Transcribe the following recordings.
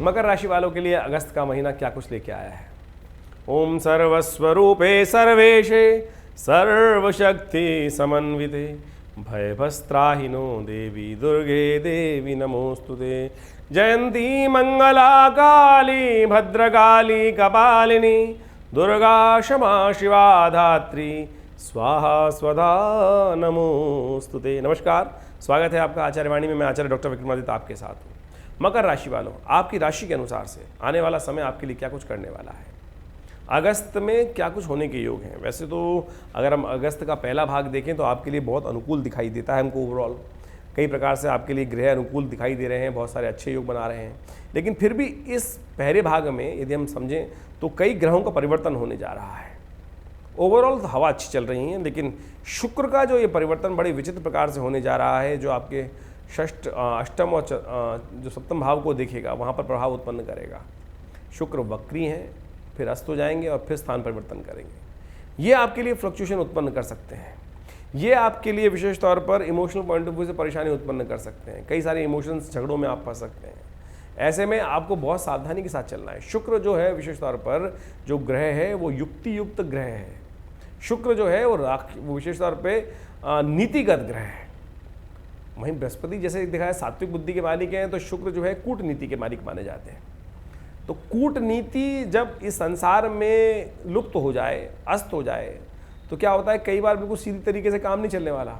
मकर राशि वालों के लिए अगस्त का महीना क्या कुछ लेके आया है। ओम सर्वस्वरूपे सर्वेशे सर्वशक्ति समन्विते भयभस्त्राहिनो देवी दुर्गे देवी नमोस्तुते। जयंती मंगला काली भद्रकाली कपालिनी दुर्गा क्षमा शिवा धात्री स्वाहा स्वधा नमोस्तुते। नमस्कार, स्वागत है आपका आचार्यवाणी में। मैं आचार्य डॉक्टर विक्रमादित्य आपके साथ हूँ। मकर राशि वालों, आपकी राशि के अनुसार से आने वाला समय आपके लिए क्या कुछ करने वाला है। अगस्त में क्या कुछ होने के योग हैं। वैसे तो अगर हम अगस्त का पहला भाग देखें तो आपके लिए बहुत अनुकूल दिखाई देता है हमको। ओवरऑल कई प्रकार से आपके लिए ग्रह अनुकूल दिखाई दे रहे हैं, बहुत सारे अच्छे योग बना रहे हैं। लेकिन फिर भी इस पहले भाग में यदि हम समझें तो कई ग्रहों का परिवर्तन होने जा रहा है। ओवरऑल तो हवा अच्छी चल रही है, लेकिन शुक्र का जो ये परिवर्तन बड़े विचित्र प्रकार से होने जा रहा है, जो आपके षष्ठ अष्टम और जो सप्तम भाव को देखेगा वहाँ पर प्रभाव उत्पन्न करेगा। शुक्र वक्री हैं, फिर अस्त हो जाएंगे और फिर स्थान परिवर्तन करेंगे। ये आपके लिए फ्लक्चुएशन उत्पन्न कर सकते हैं। ये आपके लिए विशेष तौर पर इमोशनल पॉइंट ऑफ व्यू से परेशानी उत्पन्न कर सकते हैं। कई सारे इमोशंस झगड़ों में आप फंस सकते हैं। ऐसे में आपको बहुत सावधानी के साथ चलना है। शुक्र जो है विशेष तौर पर जो ग्रह है वो युक्ति युक्त ग्रह है। शुक्र जो है वो विशेष तौर पर नीतिगत ग्रह है। वहीं बृहस्पति जैसे देखा है सात्विक बुद्धि के मालिक हैं, तो शुक्र जो है कूटनीति के मालिक माने जाते हैं। तो कूटनीति जब इस संसार में लुप्त हो जाए, अस्त हो जाए, तो क्या होता है, कई बार बिल्कुल सीधी तरीके से काम नहीं चलने वाला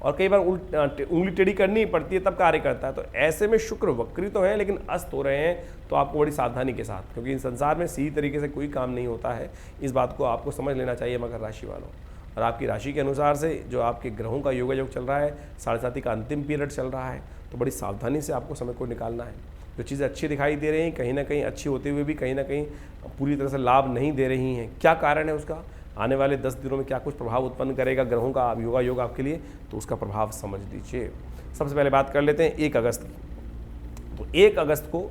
और कई बार उंगली टेढ़ी करनी पड़ती है, तब कार्य करता है। तो ऐसे में शुक्र वक्री तो है लेकिन अस्त हो रहे हैं, तो आपको बड़ी सावधानी के साथ, क्योंकि इस संसार में सीधी तरीके से कोई काम नहीं होता है। इस बात को आपको समझ लेना चाहिए मकर राशि वालों। और आपकी राशि के अनुसार से जो आपके ग्रहों का योग चल रहा है, साढ़े साथी का अंतिम पीरियड चल रहा है, तो बड़ी सावधानी से आपको समय को निकालना है। जो चीज़ें अच्छी दिखाई दे रही हैं, कहीं ना कहीं अच्छी होते हुए भी कहीं ना कहीं पूरी तरह से लाभ नहीं दे रही हैं। क्या कारण है उसका? आने वाले 10 दिनों में क्या कुछ प्रभाव उत्पन्न करेगा ग्रहों का योग आपके लिए, तो उसका प्रभाव समझ लीजिए। सबसे पहले बात कर लेते हैं 1 अगस्त की। तो 1 अगस्त को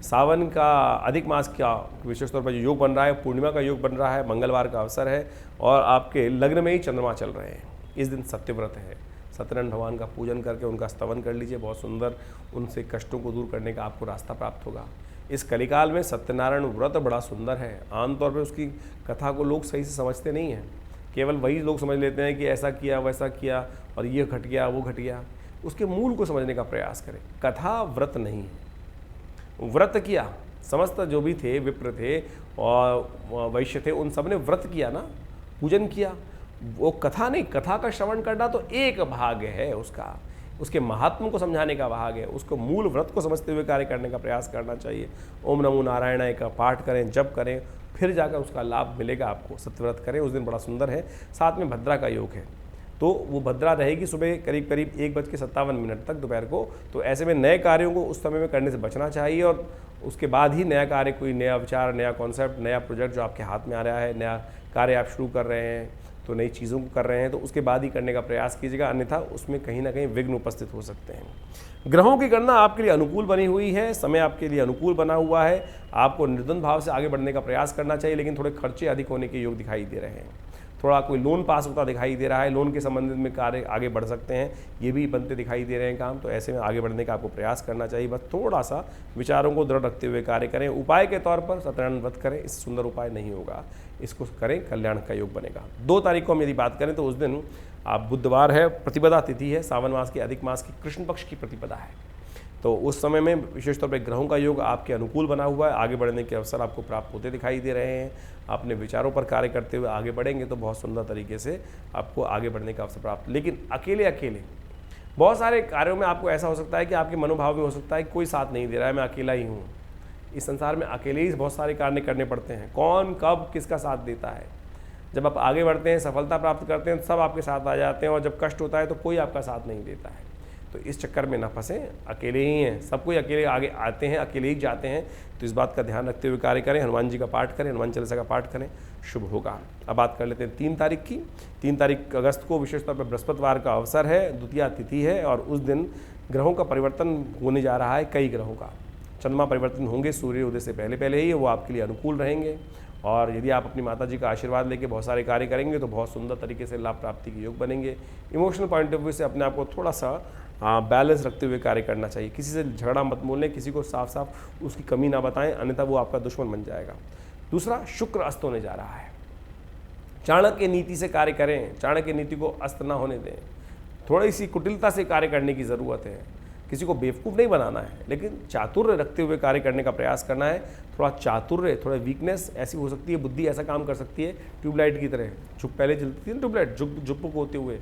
सावन का अधिक मास का विशेष तौर पर जो योग बन रहा है, पूर्णिमा का योग बन रहा है, मंगलवार का अवसर है और आपके लग्न में ही चंद्रमा चल रहे हैं। इस दिन सत्यव्रत है। सत्यनारायण भगवान का पूजन करके उनका स्तवन कर लीजिए। बहुत सुंदर उनसे कष्टों को दूर करने का आपको रास्ता प्राप्त होगा। इस कलिकाल में सत्यनारायण व्रत बड़ा सुंदर है। आमतौर पर उसकी कथा को लोग सही से समझते नहीं हैं। केवल वही लोग समझ लेते हैं कि ऐसा किया वैसा किया और ये घट गया वो घट गया। उसके मूल को समझने का प्रयास करें। कथा व्रत नहीं है। व्रत किया, समस्त जो भी थे, विप्र थे और वैश्य थे, उन सब ने व्रत किया ना, पूजन किया। वो कथा नहीं, कथा का श्रवण करना तो एक भाग है उसका, उसके महात्म को समझाने का भाग है। उसको मूल व्रत को समझते हुए कार्य करने का प्रयास करना चाहिए। ओम नमो नारायणाय का पाठ करें, जप करें, फिर जाकर उसका लाभ मिलेगा आपको। सत्यव्रत करें, उस दिन बड़ा सुंदर है। साथ में भद्रा का योग है, तो वो भद्रा रहेगी सुबह करीब 1:57 तक दोपहर को। तो ऐसे में नए कार्यों को उस समय में करने से बचना चाहिए और उसके बाद ही नया कार्य, कोई नया विचार, नया कॉन्सेप्ट, नया प्रोजेक्ट जो आपके हाथ में आ रहा है, नया कार्य आप शुरू कर रहे हैं, तो नई चीज़ों को कर रहे हैं, तो उसके बाद ही करने का प्रयास कीजिएगा, अन्यथा उसमें कहीं ना कहीं विघ्न उपस्थित हो सकते हैं। ग्रहों की गणना आपके लिए अनुकूल बनी हुई है, समय आपके लिए अनुकूल बना हुआ है। आपको निर्धन भाव से आगे बढ़ने का प्रयास करना चाहिए, लेकिन थोड़े खर्चे अधिक होने के योग दिखाई दे रहे हैं। थोड़ा कोई लोन पास होता दिखाई दे रहा है, लोन के संबंधित में कार्य आगे बढ़ सकते हैं, ये भी बनते दिखाई दे रहे हैं काम। तो ऐसे में आगे बढ़ने का आपको प्रयास करना चाहिए। बस थोड़ा सा विचारों को दृढ़ रखते हुए कार्य करें। उपाय के तौर पर सत्यनारायण व्रत करें, इससे सुंदर उपाय नहीं होगा। इसको करें, कल्याण का योग बनेगा। 2 तारीख को हम यदि बात करें तो उस दिन आप बुधवार है, प्रतिपदा तिथि है, सावन मास के अधिक मास की कृष्ण पक्ष की प्रतिपदा है। तो उस समय में विशेष तौर पर ग्रहों का योग आपके अनुकूल बना हुआ है। आगे बढ़ने के अवसर आपको प्राप्त होते दिखाई दे रहे हैं। अपने विचारों पर कार्य करते हुए आगे बढ़ेंगे तो बहुत सुंदर तरीके से आपको आगे बढ़ने का अवसर प्राप्त। लेकिन अकेले बहुत सारे कार्यों में आपको ऐसा हो सकता है कि आपके मनोभाव में हो सकता है कि कोई साथ नहीं दे रहा है, मैं अकेला ही हूँ। इस संसार में अकेले ही बहुत सारे कार्य करने पड़ते हैं। कौन कब किसका साथ देता है? जब आप आगे बढ़ते हैं, सफलता प्राप्त करते हैं, सब आपके साथ आ जाते हैं, और जब कष्ट होता है तो कोई आपका साथ नहीं देता है। तो इस चक्कर में ना फंसें, अकेले ही हैं, सब कोई अकेले आगे आते हैं, अकेले ही जाते हैं। तो इस बात का ध्यान रखते हुए कार्य करें। हनुमान जी का पाठ करें, हनुमान चालीसा का पाठ करें, शुभ होगा। अब बात कर लेते हैं 3 तारीख की। 3 तारीख अगस्त को विशेष तौर पर बृहस्पतिवार का अवसर है, द्वितीया तिथि है, और उस दिन ग्रहों का परिवर्तन होने जा रहा है। कई ग्रहों का चंद्रमा परिवर्तन होंगे सूर्य उदय से पहले ही, वो आपके लिए अनुकूल रहेंगे। और यदि आप अपनी माता जी का आशीर्वाद लेके बहुत सारे कार्य करेंगे तो बहुत सुंदर तरीके से लाभ प्राप्ति के योग बनेंगे। इमोशनल पॉइंट ऑफ व्यू से अपने आप को थोड़ा सा बैलेंस रखते हुए कार्य करना चाहिए। किसी से झगड़ा मत बोलें, किसी को साफ साफ उसकी कमी ना बताएं, अन्यथा वो आपका दुश्मन बन जाएगा। दूसरा, शुक्र अस्त होने जा रहा है। चाणक्य नीति से कार्य करें, चाणक्य नीति को अस्त ना होने दें। थोड़ी सी कुटिलता से कार्य करने की ज़रूरत है। किसी को बेवकूफ़ नहीं बनाना है, लेकिन चातुर्य रखते हुए कार्य करने का प्रयास करना है। थोड़ा चातुर्य, थोड़ा वीकनेस ऐसी हो सकती है, बुद्धि ऐसा काम कर सकती है ट्यूबलाइट की तरह। पहले चलती थी ना ट्यूबलाइट, झुक होते हुए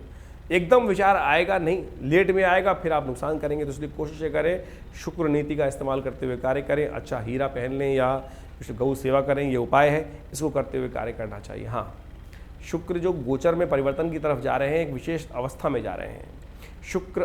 एकदम विचार आएगा नहीं, लेट में आएगा, फिर आप नुकसान करेंगे। तो इसलिए कोशिश करें शुक्र नीति का इस्तेमाल करते हुए कार्य करें। अच्छा हीरा पहन लें या गौ सेवा करें, ये उपाय है, इसको करते हुए कार्य करना चाहिए। हाँ, शुक्र जो गोचर में परिवर्तन की तरफ जा रहे हैं, एक विशेष अवस्था में जा रहे हैं। शुक्र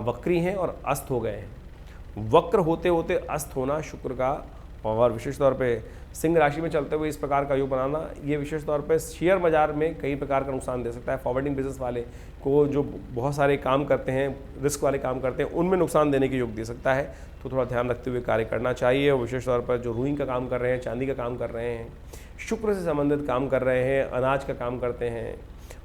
वक्री हैं और अस्त हो गए हैं। वक्र होते होते अस्त होना शुक्र का, और विशेष तौर पे सिंह राशि में चलते हुए इस प्रकार का योग बनाना, ये विशेष तौर पे शेयर बाजार में कई प्रकार का नुकसान दे सकता है। फॉरवर्डिंग बिजनेस वाले को जो बहुत सारे काम करते हैं, रिस्क वाले काम करते हैं, उनमें नुकसान देने के योग दे सकता है। तो थोड़ा ध्यान रखते हुए कार्य करना चाहिए। और विशेष तौर पर जो रूइंग का काम कर रहे हैं, चांदी का काम कर रहे हैं, शुक्र से संबंधित काम कर रहे हैं, अनाज का काम करते हैं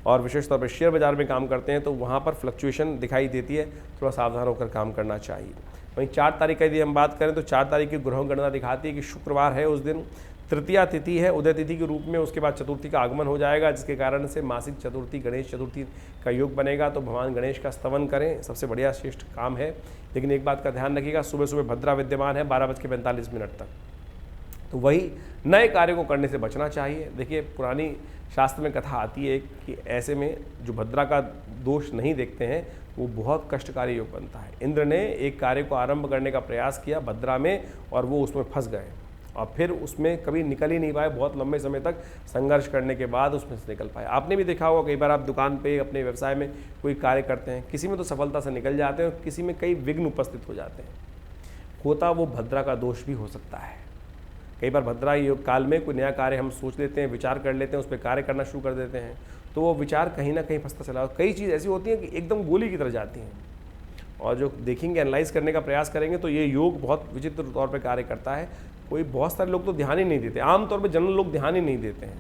और विशेष तौर पर शेयर बाजार में काम करते हैं, तो वहाँ पर फ्लक्चुएशन दिखाई देती है। थोड़ा सावधान होकर काम करना चाहिए। वहीं 4 तारीख का यदि हम बात करें तो 4 तारीख की ग्रह गणना दिखाती है कि शुक्रवार है, उस दिन तृतीया तिथि है उदय तिथि के रूप में। उसके बाद चतुर्थी का आगमन हो जाएगा, जिसके कारण से मासिक चतुर्थी, गणेश चतुर्थी का योग बनेगा। तो भगवान गणेश का स्तवन करें, सबसे बढ़िया श्रेष्ठ काम है। लेकिन एक बात का ध्यान रखिएगा, सुबह सुबह भद्रा विद्यमान है 12:45 तक, तो वही नए कार्यों को करने से बचना चाहिए। देखिए, पुरानी शास्त्र में कथा आती है कि ऐसे में जो भद्रा का दोष नहीं देखते हैं वो बहुत कष्टकारी योग बनता है। इंद्र ने एक कार्य को आरंभ करने का प्रयास किया भद्रा में और वो उसमें फंस गए और फिर उसमें कभी निकल ही नहीं पाए। बहुत लंबे समय तक संघर्ष करने के बाद उसमें से निकल पाए। आपने भी देखा होगा, कई बार आप दुकान पे अपने व्यवसाय में कोई कार्य करते हैं, किसी में तो सफलता से निकल जाते हैं, किसी में कई विघ्न उपस्थित हो जाते हैं। होता वो भद्रा का दोष भी हो सकता है। कई बार भद्रा योग काल में कोई नया कार्य हम सोच लेते हैं, विचार कर लेते हैं, उस पर कार्य करना शुरू कर देते हैं, तो वो विचार कहीं ना कहीं फंसता चला। कई चीज़ ऐसी होती हैं कि एकदम गोली की तरह जाती हैं, और जो देखेंगे, एनालाइज करने का प्रयास करेंगे तो ये योग बहुत विचित्र तौर पे कार्य करता है। कोई बहुत सारे लोग तो ध्यान ही नहीं देते, आमतौर पे जनरल लोग ध्यान ही नहीं देते हैं,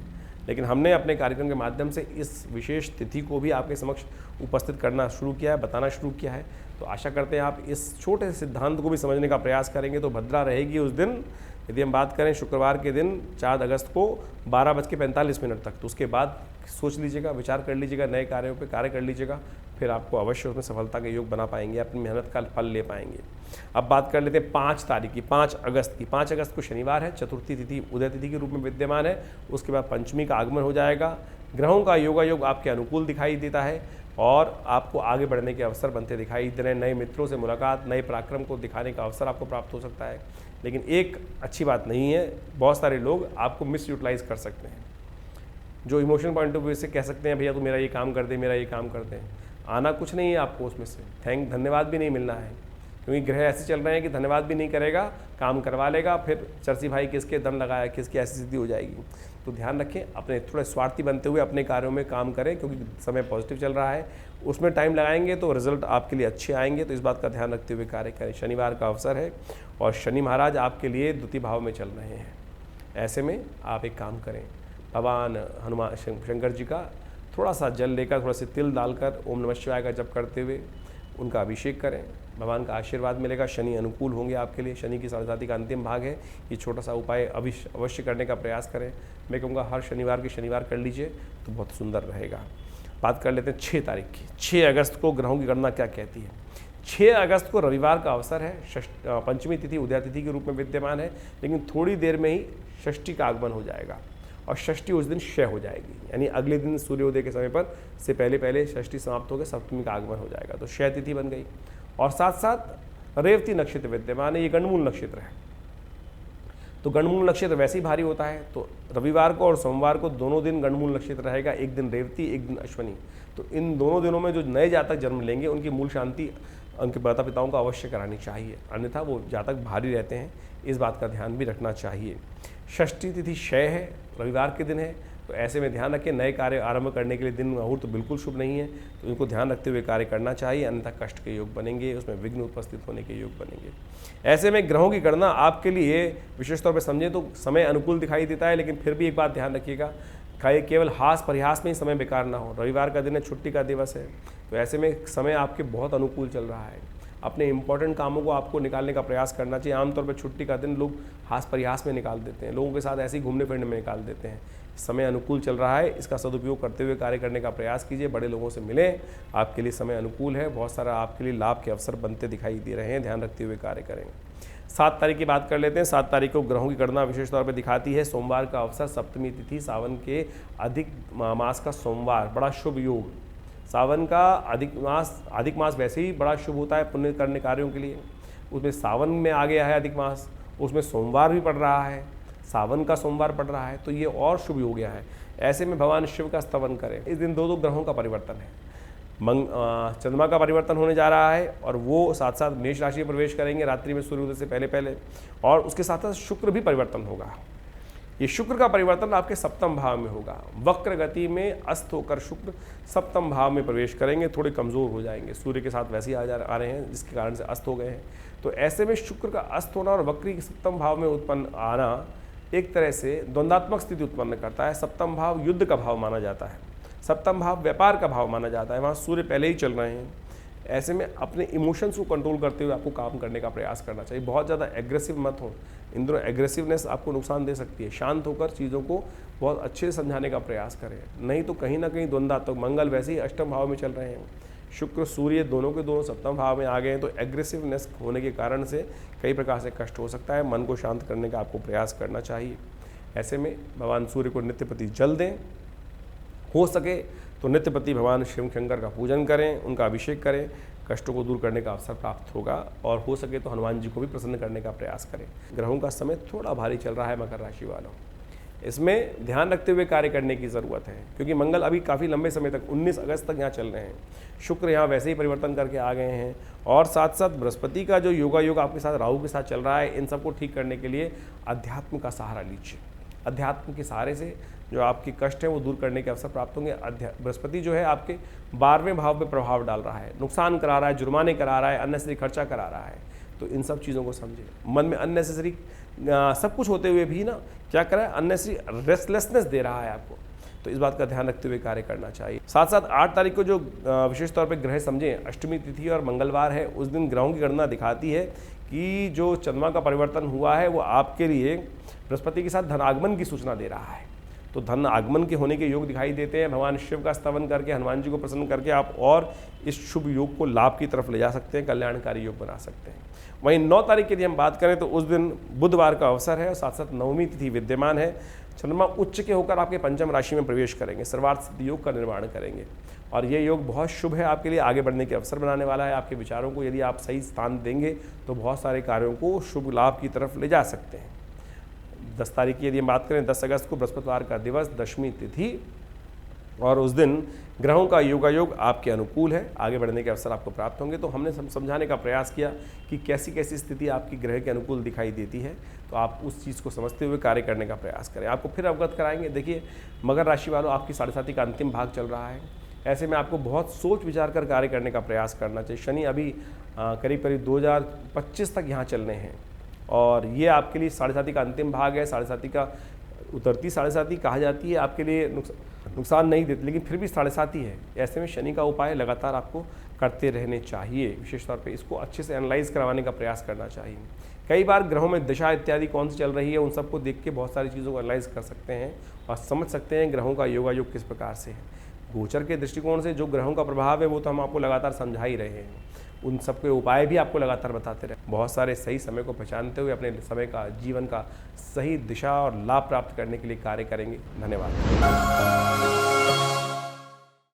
लेकिन हमने अपने कार्यक्रम के माध्यम से इस विशेष तिथि को भी आपके समक्ष उपस्थित करना शुरू किया है, बताना शुरू किया है। तो आशा करते हैं आप इस छोटे से सिद्धांत को भी समझने का प्रयास करेंगे। तो भद्रा रहेगी उस दिन, यदि हम बात करें शुक्रवार के दिन 4 अगस्त को 12:45 तक, तो उसके बाद सोच लीजिएगा, विचार कर लीजिएगा, नए कार्यों पे कार्य कर लीजिएगा, फिर आपको अवश्य उसमें सफलता के योग बना पाएंगे, अपनी मेहनत का फल ले पाएंगे। अब बात कर लेते हैं 5 तारीख की, 5 अगस्त की। 5 अगस्त को शनिवार है, चतुर्थी तिथि उदय तिथि के रूप में विद्यमान है। उसके बाद पंचमी का आगमन हो जाएगा। ग्रहों का योगायोग आपके अनुकूल दिखाई देता है और आपको आगे बढ़ने के अवसर बनते दिखाई दे रहे हैं। नए मित्रों से मुलाकात, नए पराक्रम को दिखाने का अवसर आपको प्राप्त हो सकता है। लेकिन एक अच्छी बात नहीं है, बहुत सारे लोग आपको मिस यूटिलाइज कर सकते हैं, जो इमोशनल पॉइंट ऑफ व्यू से कह सकते हैं भैया तू मेरा ये काम कर दे, मेरा ये काम कर दे। आना कुछ नहीं है आपको उसमें से, धन्यवाद भी नहीं मिलना है, क्योंकि ग्रह ऐसे चल रहे हैं कि धन्यवाद भी नहीं करेगा, काम करवा लेगा, फिर चर्ची भाई किसके दम लगाया, किसकी ऐसी स्थिति हो जाएगी। तो ध्यान रखें, अपने थोड़े स्वार्थी बनते हुए अपने कार्यों में काम करें, क्योंकि समय पॉजिटिव चल रहा है। उसमें टाइम लगाएंगे तो रिजल्ट आपके लिए अच्छे आएंगे, तो इस बात का ध्यान रखते हुए कार्य करें। शनिवार का अवसर है और शनि महाराज आपके लिए द्वितीय भाव में चल रहे हैं। ऐसे में आप एक काम करें, भगवान हनुमान शंकर जी का थोड़ा सा जल लेकर, थोड़ा सा तिल डालकर ओम नमः शिवाय का जप करते हुए उनका अभिषेक करें। भगवान का आशीर्वाद मिलेगा, शनि अनुकूल होंगे आपके लिए। शनि की साढ़े का अंतिम भाग है, ये छोटा सा उपाय अवश्य करने का प्रयास करें। मैं कहूँगा हर शनिवार के शनिवार कर लीजिए तो बहुत सुंदर रहेगा। बात कर लेते हैं 6 तारीख की। 6 अगस्त को ग्रहों की गणना क्या कहती है। 6 अगस्त को रविवार का अवसर है। पंचमी तिथि उदय तिथि के रूप में विद्यमान है, लेकिन थोड़ी देर में ही षष्ठी का आगमन हो जाएगा और षष्ठी उस दिन क्षय हो जाएगी, यानी अगले दिन सूर्योदय के समय पर से पहले षष्ठी समाप्त होकर सप्तमी का आगमन हो जाएगा, तो क्षय तिथि बन गई। और साथ साथ रेवती नक्षत्र विद्यमान है, ये गणमूल नक्षत्र है। तो गणमूल नक्षत्र वैसे ही भारी होता है, तो रविवार को और सोमवार को दोनों दिन गणमूल नक्षत्र रहेगा, एक दिन रेवती एक दिन अश्वनी। तो इन दोनों दिनों में जो नए जातक जन्म लेंगे उनकी मूल शांति उनके माता पिताओं को अवश्य करानी चाहिए, अन्यथा वो जातक भारी रहते हैं, इस बात का ध्यान भी रखना चाहिए। षष्ठी तिथि क्षय है, रविवार के दिन है, तो ऐसे में ध्यान रखें, नए कार्य आरंभ करने के लिए दिन मुहूर्त बिल्कुल शुभ नहीं है, तो इनको ध्यान रखते हुए कार्य करना चाहिए, अन्यथा कष्ट के योग बनेंगे, उसमें विघ्न उपस्थित होने के योग बनेंगे। ऐसे में ग्रहों की गणना आपके लिए विशेष तौर पर समझें तो समय अनुकूल दिखाई देता है, लेकिन फिर भी एक बात ध्यान रखिएगा, केवल हास परिहास में ही समय बेकार ना हो। रविवार का दिन है, छुट्टी का दिवस है, तो ऐसे में समय आपके बहुत अनुकूल चल रहा है। अपने इंपॉर्टेंट कामों को आपको निकालने का प्रयास करना चाहिए। आमतौर पर छुट्टी का दिन लोग हास परिहास में निकाल देते हैं, लोगों के साथ ऐसे ही घूमने फिरने में निकाल देते हैं। समय अनुकूल चल रहा है, इसका सदुपयोग करते हुए कार्य करने का प्रयास कीजिए। बड़े लोगों से मिलें, आपके लिए समय अनुकूल है, बहुत सारा आपके लिए लाभ के अवसर बनते दिखाई दे रहे हैं, ध्यान रखते हुए कार्य करें। 7 तारीख की बात कर लेते हैं। 7 तारीख को ग्रहों की गणना विशेष तौर पर दिखाती है सोमवार का अवसर, सप्तमी तिथि, सावन के अधिक मास का सोमवार, बड़ा शुभ योग। सावन का अधिक मास वैसे ही बड़ा शुभ होता है पुण्य करने कार्यों के लिए, उसमें सावन में आ गया है अधिक मास, उसमें सोमवार भी पड़ रहा है, सावन का सोमवार पड़ रहा है, तो ये और शुभ हो गया है। ऐसे में भगवान शिव का स्तवन करें। इस दिन दो ग्रहों का परिवर्तन है, चंद्रमा का परिवर्तन होने जा रहा है और वो साथ साथ मेष राशि में प्रवेश करेंगे रात्रि में सूर्योदय से पहले, और उसके साथ साथ शुक्र भी परिवर्तन होगा। ये शुक्र का परिवर्तन आपके सप्तम भाव में होगा। वक्र गति में अस्त होकर शुक्र सप्तम भाव में प्रवेश करेंगे, थोड़े कमज़ोर हो जाएंगे, सूर्य के साथ वैसे ही आ रहे हैं जिसके कारण से अस्त हो गए हैं। तो ऐसे में शुक्र का अस्त होना और वक्री के सप्तम भाव में उत्पन्न आना एक तरह से द्वंद्वात्मक स्थिति उत्पन्न करता है। सप्तम भाव युद्ध का भाव माना जाता है, सप्तम भाव व्यापार का भाव माना जाता है, वहाँ सूर्य पहले ही चल रहे हैं। ऐसे में अपने इमोशंस को कंट्रोल करते हुए आपको काम करने का प्रयास करना चाहिए। बहुत ज़्यादा एग्रेसिव मत हो, इन दोनों एग्रेसिवनेस आपको नुकसान दे सकती है। शांत होकर चीज़ों को बहुत अच्छे से समझाने का प्रयास करें, नहीं तो कहीं ना कहीं द्वंद्वात्मक। मंगल वैसे ही अष्टम भाव में चल रहे हैं, शुक्र सूर्य दोनों के दोनों सप्तम भाव में आ गए हैं, तो एग्रेसिवनेस होने के कारण से कई प्रकार से कष्ट हो सकता है। मन को शांत करने का आपको प्रयास करना चाहिए। ऐसे में भगवान सूर्य को नित्यपति जल दें, हो सके तो नित्यपति भगवान शिव शंकर का पूजन करें, उनका अभिषेक करें, कष्टों को दूर करने का अवसर प्राप्त होगा। और हो सके तो हनुमान जी को भी प्रसन्न करने का प्रयास करें। ग्रहों का समय थोड़ा भारी चल रहा है मकर राशि वालों, इसमें ध्यान रखते हुए कार्य करने की ज़रूरत है, क्योंकि मंगल अभी काफ़ी लंबे समय तक 19 अगस्त तक यहाँ चल रहे हैं। शुक्र यहाँ वैसे ही परिवर्तन करके आ गए हैं, और साथ साथ बृहस्पति का जो योगा योग आपके साथ राहु के साथ चल रहा है, इन सबको ठीक करने के लिए अध्यात्म का सहारा लीजिए। अध्यात्म के सहारे से जो आपके कष्ट है वो दूर करने के अवसर प्राप्त होंगे। बृहस्पति जो है आपके 12वें भाव में प्रभाव डाल रहा है, नुकसान करा रहा है, जुर्माने करा रहा है, अननेसेसरी खर्चा करा रहा है। तो इन सब चीज़ों को समझें। मन में अननेसेसरी सब कुछ होते हुए भी ना क्या करा है, अननेसेसरी रेस्टलेसनेस दे रहा है आपको, तो इस बात का ध्यान रखते हुए कार्य करना चाहिए। साथ साथ 8 तारीख को जो विशेष तौर पर ग्रह समझें, अष्टमी तिथि और मंगलवार है, उस दिन ग्रहों की गणना दिखाती है कि जो चंद्रमा का परिवर्तन हुआ है वो आपके लिए बृहस्पति के साथ धन आगमन की सूचना दे रहा है। तो धन आगमन के होने के योग दिखाई देते हैं। भगवान शिव का स्तवन करके, हनुमान जी को प्रसन्न करके आप और इस शुभ योग को लाभ की तरफ ले जा सकते हैं, कल्याणकारी योग बना सकते हैं। वहीं 9 तारीख की यदि हम बात करें तो उस दिन बुधवार का अवसर है और साथ साथ नवमी तिथि विद्यमान है। चंद्रमा उच्च के होकर आपके पंचम राशि में प्रवेश करेंगे, सर्वार्थ सिद्धि योग का निर्माण करेंगे, और ये योग बहुत शुभ है, आपके लिए आगे बढ़ने के अवसर बनाने वाला है। आपके विचारों को यदि आप सही स्थान देंगे तो बहुत सारे कार्यों को शुभ लाभ की तरफ ले जा सकते हैं। 10 तारीख की यदि हम बात करें, 10 अगस्त को बृहस्पतिवार का दिवस, दशमी तिथि, और उस दिन ग्रहों का योगा योग आपके अनुकूल है, आगे बढ़ने के अवसर आपको प्राप्त होंगे। तो हमने समझाने का प्रयास किया कि कैसी कैसी स्थिति आपकी ग्रह के अनुकूल दिखाई देती है, तो आप उस चीज़ को समझते हुए कार्य करने का प्रयास करें। आपको फिर अवगत कराएंगे। देखिए, मकर राशि वालों, आपकी 7.5 का अंतिम भाग चल रहा है। ऐसे में आपको बहुत सोच विचार कर कार्य करने का प्रयास करना चाहिए। शनि अभी करीब करीब 2025 तक यहाँ चल रहे हैं, और ये आपके लिए 7.5 का अंतिम भाग है। 7.5 का उतरती 7.5 कहा जाती है, आपके लिए नुकसान नहीं देती, लेकिन फिर भी 7.5 है। ऐसे में शनि का उपाय लगातार आपको करते रहने चाहिए। विशेष तौर पे इसको अच्छे से एनालाइज करवाने का प्रयास करना चाहिए। कई बार ग्रहों में दशा इत्यादि कौन सी चल रही है, उन सबको देख के बहुत सारी चीज़ों को एनालाइज कर सकते हैं और समझ सकते हैं ग्रहों का योगा योग किस प्रकार से है। गोचर के दृष्टिकोण से जो ग्रहों का प्रभाव है वो तो हम आपको लगातार समझा ही रहे हैं, उन सबके उपाय भी आपको लगातार बताते रहे। बहुत सारे सही समय को पहचानते हुए अपने समय का, जीवन का सही दिशा और लाभ प्राप्त करने के लिए कार्य करेंगे। धन्यवाद।